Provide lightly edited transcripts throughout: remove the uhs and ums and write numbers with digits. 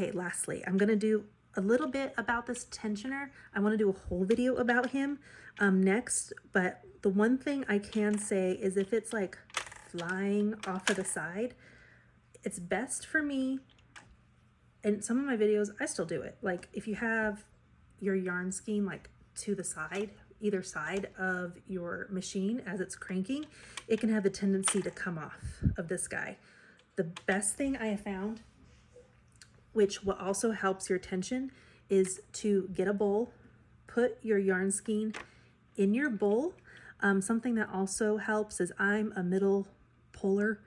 Okay, lastly, I'm gonna do a little bit about this tensioner. I want to do a whole video about him next, but the one thing I can say is if it's like flying off of the side, it's best for me, and some of my videos, I still do it. Like if you have your yarn skein like to the side, either side of your machine as it's cranking, it can have the tendency to come off of this guy. The best thing I have found, which what also helps your tension, is to get a bowl, put your yarn skein in your bowl. Something that also helps is I'm a middle puller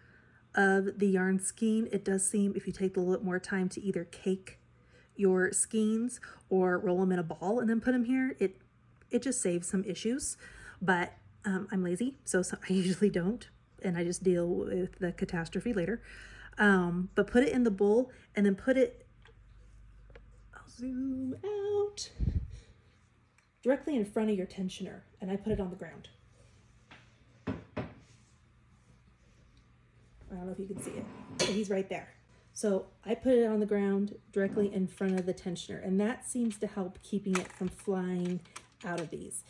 of the yarn skein. It does seem, if you take a little bit more time to either cake your skeins or roll them in a ball and then put them here, it just saves some issues. But I'm lazy, so I usually don't, and I just deal with the catastrophe later. But put it in the bowl and then put it, I'll zoom out, directly in front of your tensioner, and I put it on the ground. I don't know if you can see it, but he's right there. So I put it on the ground directly in front of the tensioner, and that seems to help keeping it from flying out of these.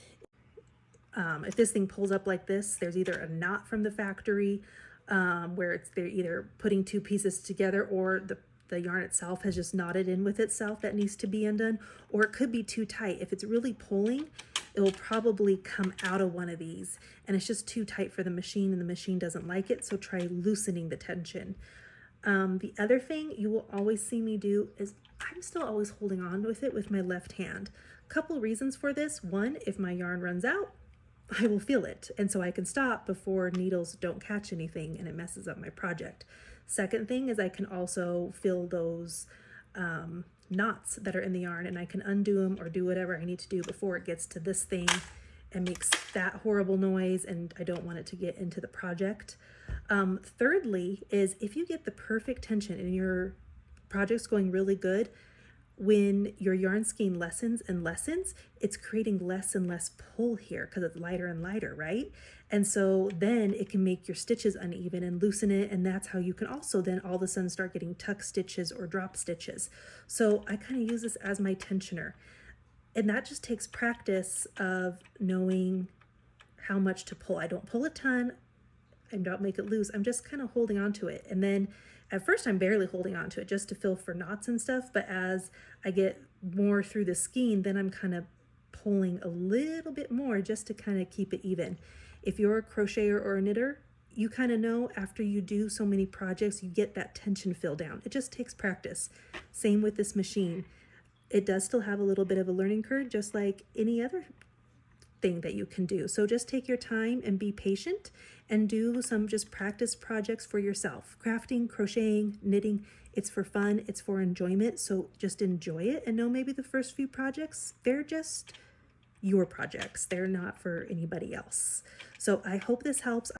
If this thing pulls up like this, there's either a knot from the factory where they're either putting two pieces together, or the yarn itself has just knotted in with itself that needs to be undone, or it could be too tight. If it's really pulling, it will probably come out of one of these, and it's just too tight for the machine, and the machine doesn't like it, so try loosening the tension. The other thing you will always see me do is I'm still always holding on with it with my left hand. Couple reasons for this. One, if my yarn runs out, I will feel it, and so I can stop before needles don't catch anything and it messes up my project. Second thing is I can also feel those knots that are in the yarn, and I can undo them or do whatever I need to do before it gets to this thing and makes that horrible noise, and I don't want it to get into the project. Thirdly is if you get the perfect tension and your project's going really good, when your yarn skein lessens and lessens, it's creating less and less pull here because it's lighter and lighter, right? And so then it can make your stitches uneven and loosen it, and that's how you can also then all of a sudden start getting tuck stitches or drop stitches. So I kind of use this as my tensioner, and that just takes practice of knowing how much to pull. I don't pull a ton, I don't make it loose, I'm just kind of holding on to it. And then at first I'm barely holding on to it just to feel for knots and stuff, but as I get more through the skein, then I'm kind of pulling a little bit more just to kind of keep it even. If you're a crocheter or a knitter, you kind of know after you do so many projects, you get that tension feel down. It just takes practice. Same with this machine. It does still have a little bit of a learning curve, just like any other thing that you can do. So just take your time and be patient and do some just practice projects for yourself. Crafting, crocheting, knitting, it's for fun, it's for enjoyment. So just enjoy it and know maybe the first few projects, they're just your projects. They're not for anybody else. So I hope this helps.